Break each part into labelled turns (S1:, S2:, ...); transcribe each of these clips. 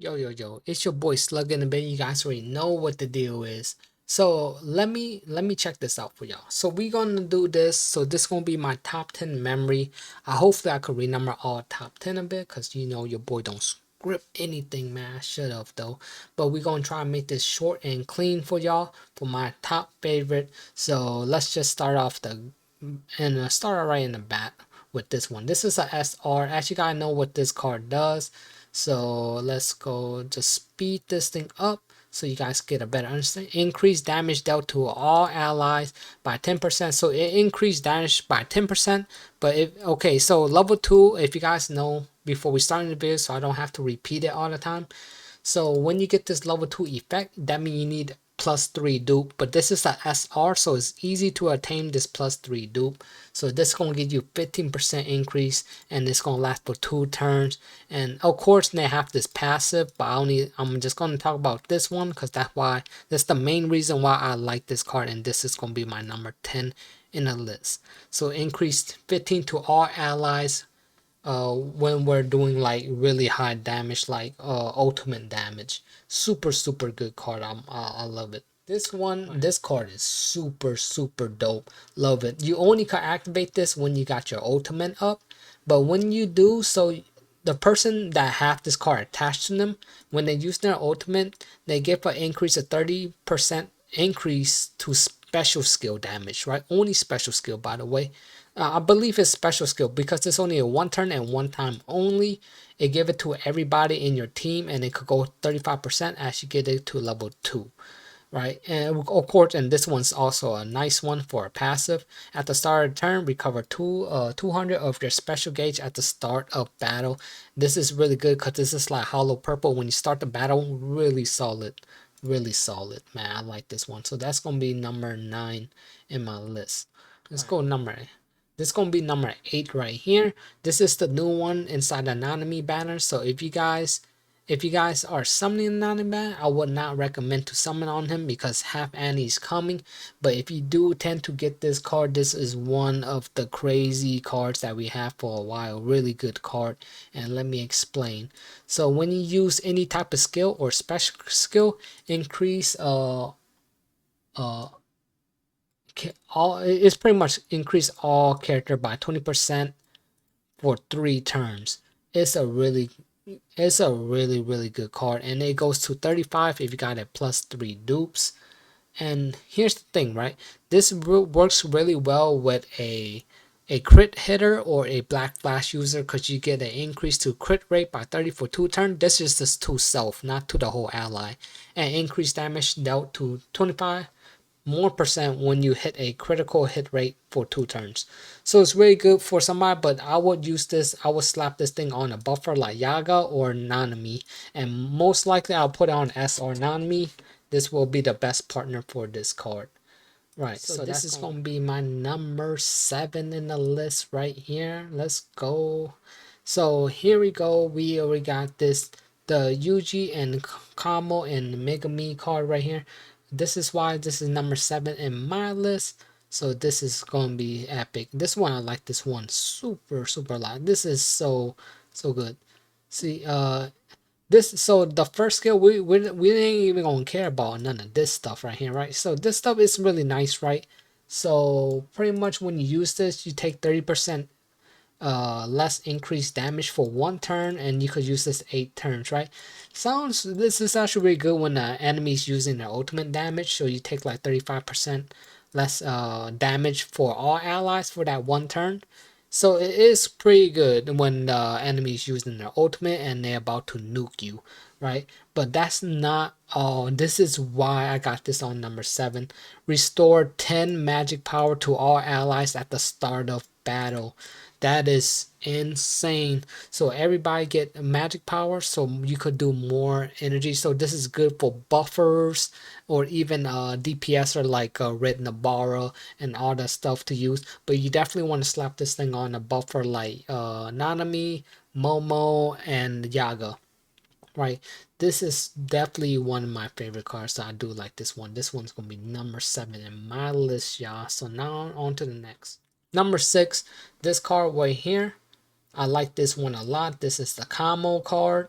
S1: Yo, it's your boy Slug in the Bay. You guys already know what the deal is. So let me check this out for y'all. So we gonna do this. So this gonna be my top 10 memory. Hopefully I could remember all top 10 of it, cause you know your boy don't script anything, man. I should have though. But we gonna try and make this short and clean for y'all for my top favorite. So let's just start off start right in the bat with this one. This is a SR. As you guys know what this card does. So let's go just speed this thing up so you guys get a better understanding. Increase damage dealt to all allies by 10%. So it increased damage by 10%. But okay, so level 2, if you guys know before we start in the video, so I don't have to repeat it all the time. So when you get this level 2 effect, that means you need +3 dupe, but this is a SR, so it's easy to attain this +3 dupe. So this is going to give you 15% increase, and it's going to last for 2 turns. And of course they have this passive, but I'm just going to talk about this one because that's the main reason why I like this card, and this is going to be my number 10 in the list. So increased 15 to all allies when we're doing like really high damage, like ultimate damage. Super good card. I love it. This card is super dope. Love it. You only can activate this when you got your ultimate up, but when you do, so the person that have this card attached to them, when they use their ultimate, they get an increase of 30% increase to special skill damage, right? Only special skill, by the way. I believe it's special skill because it's only a one turn and one time only. It give it to everybody in your team, and it could go 35% as you get it to level 2. Right, and of course, and this one's also a nice one for a passive. At the start of the turn, recover 200 of your special gauge at the start of battle. This is really good because this is like hollow purple. When you start the battle, really solid, man. I like this one. So that's gonna be number 9 in my list. Let's go number this is gonna be number 8 right here. This is the new one inside the anonymity banner. So if you guys are summoning anonymous banner, I would not recommend to summon on him because half Annie is coming. But if you do tend to get this card, this is one of the crazy cards that we have for a while. Really good card. And let me explain. So when you use any type of skill or special skill, increase uh all it's pretty much increase all character by 20% for 3 turns. It's a really really good card, and it goes to 35 if you got a +3 dupes. And here's the thing, right? This works really well with a crit hitter or a black flash user because you get an increase to crit rate by 30 for 2 turns. This is just to self, not to the whole ally. And increased damage dealt to 25 more percent when you hit a critical hit rate for 2 turns. So it's really good for somebody, but I would slap this thing on a buffer like Yaga or Nanami, and most likely I'll put it on S or Nanami. This will be the best partner for this card. Right, so this is going to be my number 7 in the list right here. Let's go. So here we go. We already got the Yuji and Kamo and Megami card right here. This is why this is number 7 in my list. So this is going to be epic. This one, I like this one super lot. This is so good. See, so the first skill, we ain't even gonna care about none of this stuff right here, right? So this stuff is really nice, right? So pretty much when you use this, you take 30% less increased damage for 1 turn, and you could use this 8 turns, right? This is actually really good when the enemy is using their ultimate damage, so you take like 35% less damage for all allies for that 1 turn. So it is pretty good when the enemy is using their ultimate and they're about to nuke you, right? But that's not all. This is why I got this on number 7. Restore 10 magic power to all allies at the start of battle. That is insane. So everybody get magic power, so you could do more energy. So this is good for buffers or even DPS or like Red Nabara and all that stuff to use. But you definitely want to slap this thing on a buffer like Nanami, Momo, and Yaga. Right, this is definitely one of my favorite cards. So I do like this one. This one's gonna be number 7 in my list, y'all. So now on to the next. Number 6, this card right here. I like this one a lot. This is the Kamo card.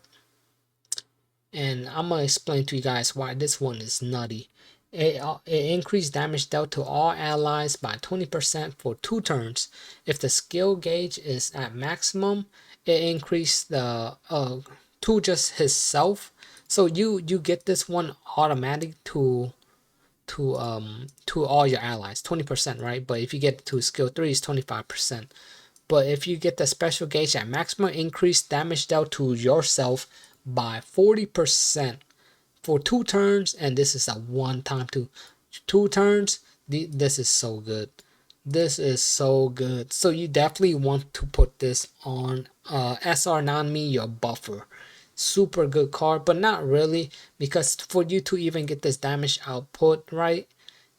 S1: and I'm gonna explain to you guys why this one is nutty. It increased damage dealt to all allies by 20% for 2 turns. If the skill gauge is at maximum, it increased the to just himself. So you get this one automatic to all your allies, 20%, right? But if you get to skill 3, it's 25%. But if you get the special gauge at maximum, increase damage dealt to yourself by 40% for 2 turns, and this is a one time to 2 turns. This is so good. This is so good. So you definitely want to put this on SR Nanami, your buffer. Super good card, but not really, because for you to even get this damage output right,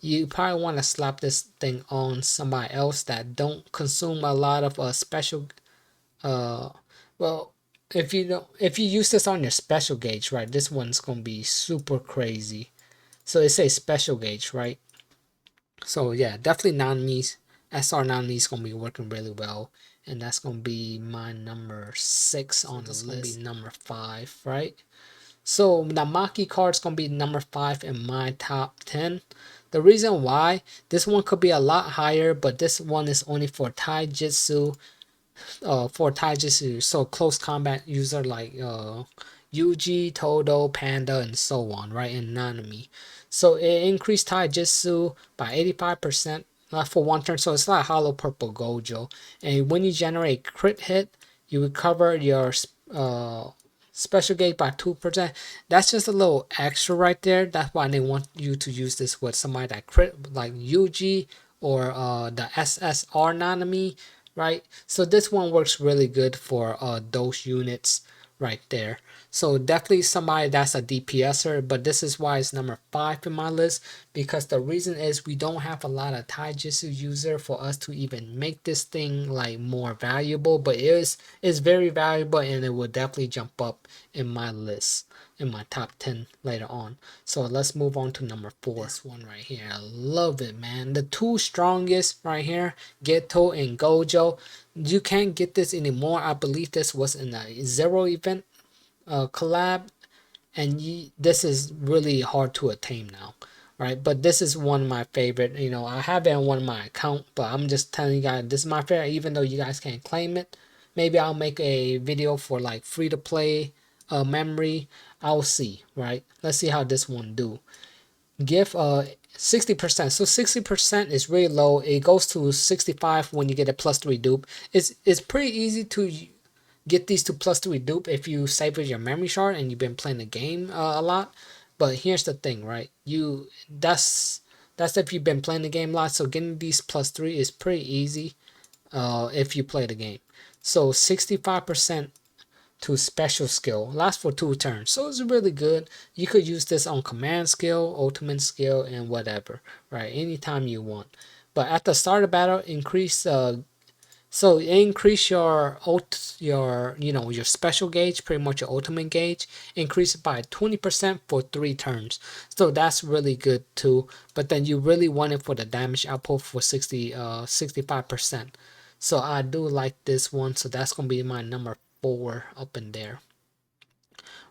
S1: you probably want to slap this thing on somebody else that don't consume a lot of special uh well, if you don't, if you use this on your special gauge, right, this one's gonna be super crazy. So it says special gauge, right? So yeah, definitely non-me's SR non-me's gonna be working really well, and that's gonna be my number 6 on the list. Gonna be number 5, right? So the Maki card's gonna be number 5 in my top 10. The reason why this one could be a lot higher, but this one is only for Taijutsu, for taijutsu, so close combat user like Yuji, Todo, Panda, and so on, right? And Nanami. So it increased taijutsu by 85% for 1 turn. So it's like Hollow Purple Gojo. And when you generate crit hit, you recover your special gauge by 2%. That's just a little extra right there. That's why they want you to use this with somebody that crit, like Yuji or the SSR Nanami, right? So this one works really good for those units right there. So definitely somebody that's a DPSer, but this is why it's number 5 in my list, because the reason is we don't have a lot of taijutsu user for us to even make this thing like more valuable, but it's very valuable, and it will definitely jump up in my list, in my top 10 later on. So let's move on to number 4. This one right here, I love it, man. The 2 strongest right here, Geto and Gojo. You can't get this anymore. I believe this was in a Zero event collab, and this is really hard to attain now, right? But this is one of my favorite. You know, I have it on one of my account, but I'm just telling you guys this is my favorite, even though you guys can't claim it. Maybe I'll make a video for like free to play memory. I'll see, right? Let's see how this one do. Give 60%. So 60% is really low. It goes to 65 when you get a +3 dupe. It's pretty easy to get these to +3 dupe if you save your memory shard and you've been playing the game a lot. But here's the thing, right? That's if you've been playing the game a lot. So getting these +3 is pretty easy if you play the game. So 65% to special skill, lasts for 2 turns, so it's really good. You could use this on command skill, ultimate skill, and whatever, right? Anytime you want. But at the start of battle, increase so increase your your special gauge, pretty much your ultimate gauge, increase it by 20% for 3 turns. So that's really good too. But then you really want it for the damage output for 65%. So I do like this one. So that's gonna be my number 4 up in there.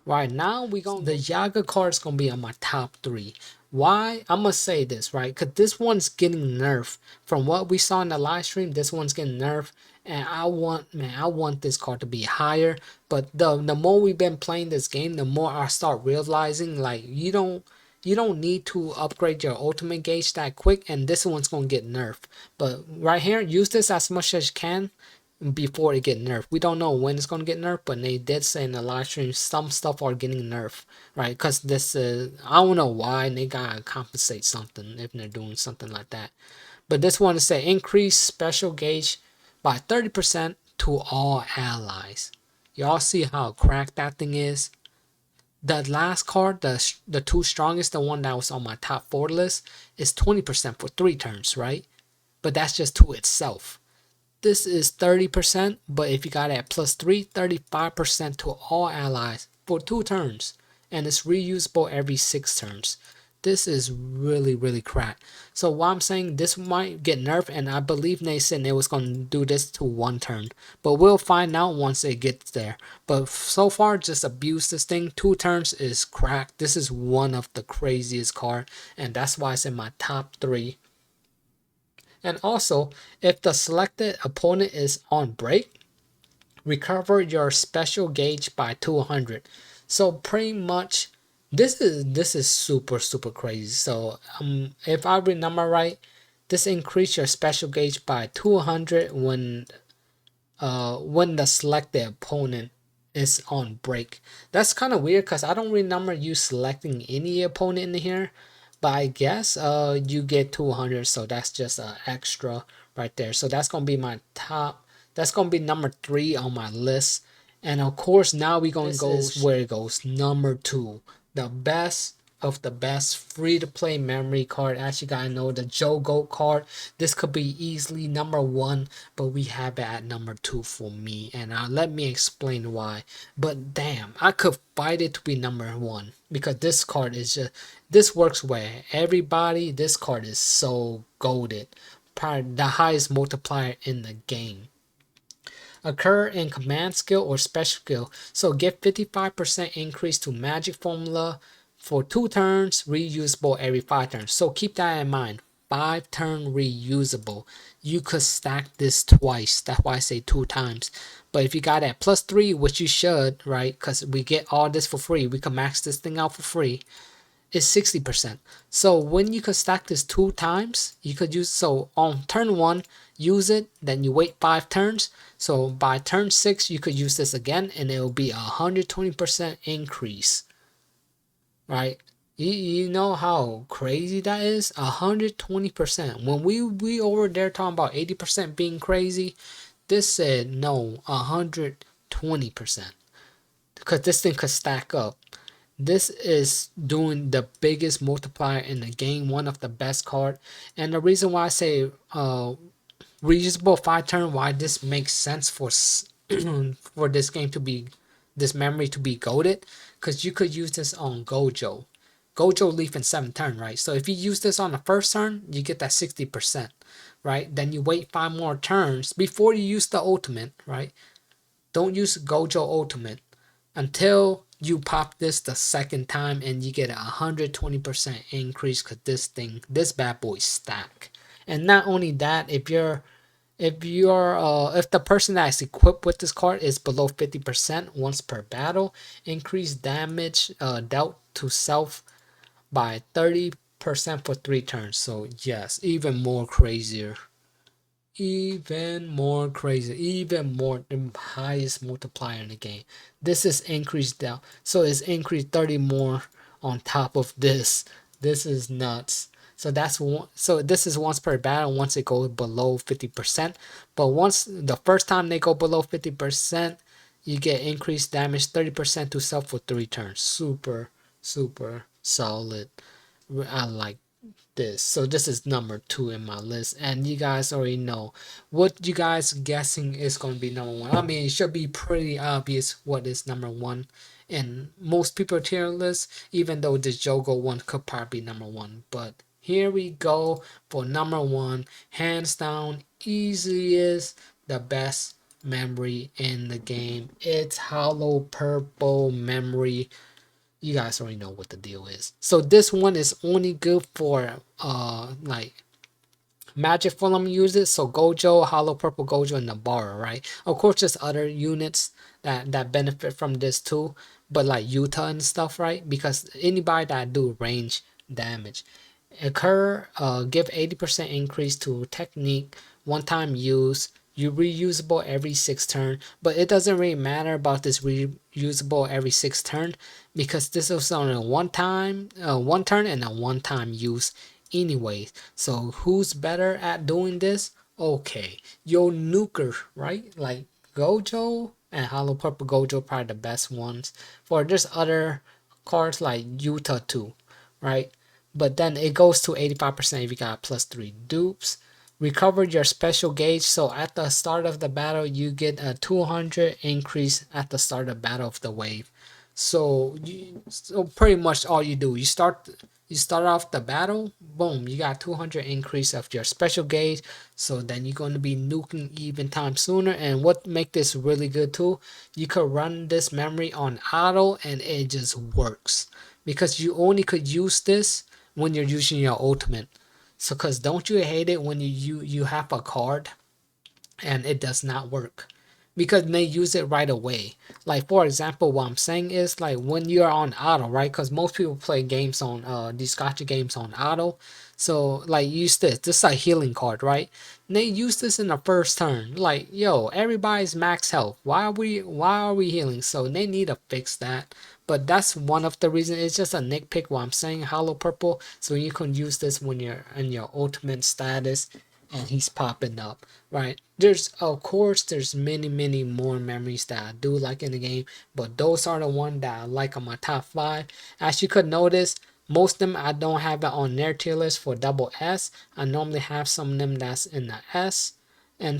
S1: Right now, the Yaga card is gonna be on my top 3. Why? I'm gonna say this, right? Because this one's getting nerfed. From what we saw in the live stream, this one's getting nerfed, and I want this card to be higher. But the more we've been playing this game, the more I start realizing like you don't need to upgrade your ultimate gauge that quick, and this one's gonna get nerfed. But right here, use this as much as you can before it get nerfed. We don't know when it's gonna get nerfed, but they did say in the live stream some stuff are getting nerfed, right? Because this I don't know why, and they gotta compensate something if they're doing something like that. But this one is say increase special gauge by 30% to all allies. Y'all see how cracked that thing is? The last card, the 2 strongest, the one that was on my top 4 list, is 20% for 3 turns, right? But that's just to itself. This is 30%, but if you got it at +3, 35% to all allies for 2 turns. And it's reusable every 6 turns. this is really, really cracked. So what I'm saying, this might get nerfed, and I believe they said it was going to do this to 1 turn. But we'll find out once it gets there. But so far, just abuse this thing. 2 turns is cracked. This is one of the craziest card, and that's why it's in my top 3. And also, if the selected opponent is on break, recover your special gauge by 200. So pretty much this is super crazy. So if I remember right, this increase your special gauge by 200 when the selected opponent is on break. That's kind of weird because I don't remember you selecting any opponent in here, but I guess you get 200, so that's just extra right there. So that's gonna be my top. That's gonna be number 3 on my list. And of course, now we're gonna go where it goes. Number 2, the best of the best free to play memory card. As you guys know, the Joe Goat card. This could be easily number 1, but we have it at number 2 for me. And let me explain why. But damn, I could fight it to be number 1 because this card is just, this works where everybody. This card is so goated. Probably the highest multiplier in the game. Occur in command skill or special skill. So get 55% increase to magic formula for 2 turns, reusable every 5 turns. So keep that in mind. 5-turn reusable. You could stack this twice. That's why I say 2 times. But if you got at +3, which you should, right? Because we get all this for free. We can max this thing out for free. Is 60%. So when you could stack this 2 times, you could use, so on turn 1, use it, then you wait 5 turns. So by turn 6, you could use this again, and it will be 120% increase. Right? You know how crazy that is? 120%. When we over there talking about 80% being crazy, this said no, 120%. Because this thing could stack up. This is doing the biggest multiplier in the game, one of the best card. And the reason why I say reusable 5-turn, why this makes sense for for this game to be, this memory to be goated, because you could use this on Gojo. Gojo leaf in 7 turn, right? So if you use this on the first turn, you get that 60%, right? Then you wait 5 more turns before you use the ultimate, right? Don't use Gojo ultimate until you pop this the second time, and you get a 120% increase because this bad boy stack. And not only that, if the person that is equipped with this card is below 50% once per battle, increase damage dealt to self by 30% for 3 turns. So yes, even more crazier. Even more crazy, even more, the highest multiplier in the game. This is increased down, so it's increased 30 more on top of this. This is nuts. So that's one. So this is once per battle once it goes below 50%. But once the first time they go below 50%, you get increased damage 30% to self for 3 turns. Super solid. I like this. So this is number 2 in my list, and you guys already know what you guys guessing is going to be number 1. I mean, it should be pretty obvious what is number 1 in most people tier list, even though this Jogo one could probably be number 1. But here we go for number 1, hands down, easily is the best memory in the game. It's hollow purple memory. You guys already know what the deal is. So this one is only good for like magic form users. So Gojo, Hollow Purple Gojo, and Nabara, right? Of course, there's other units that benefit from this too, but like Utah and stuff, right? Because anybody that do range damage. Occur, give 80% increase to technique, one-time use. You reusable every 6 turn, but it doesn't really matter about this reusable every 6 turn because this is on a one turn and a one-time use anyway. So who's better at doing this? Okay, Yo Nuker, right? Like Gojo and Hollow Purple Gojo, probably the best ones. For there's other cards like Utah too, right? But then it goes to 85% if you got +3 dupes. Recover your special gauge. So at the start of the battle, you get a 200 increase at the start of battle of the wave. So pretty much all you do, you start off the battle, boom, you got 200 increase of your special gauge. So then you're going to be nuking even time sooner. And what make this really good too, you could run this memory on auto and it just works, because you only could use this when you're using your ultimate. So cause don't you hate it when you have a card and it does not work, because they use it right away. Like for example, what I'm saying is, like when you're on auto, right? Because most people play games on these gotcha games on auto. So like use this is a healing card, right? And they use this in the first turn. Like, yo, everybody's max health. Why are we healing? So they need to fix that. But that's one of the reasons. It's just a nitpick what I'm saying, hollow purple. So you can use this when you're in your ultimate status and he's popping up, right? There's, of course, there's many more memories that I do like in the game, but those are the one that I like on my top 5. As you could notice, most of them I don't have it on their tier list for double S. I normally have some of them that's in the S, and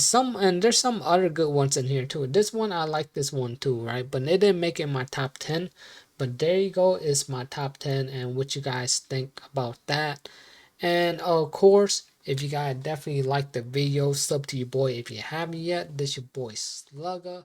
S1: there's some other good ones in here too. This one, I like this one too, right? But it didn't make it my top 10. But there you go, is my top 10 and what you guys think about that. And of course, if you guys definitely like the video, sub to your boy if you haven't yet. This your boy Slugger.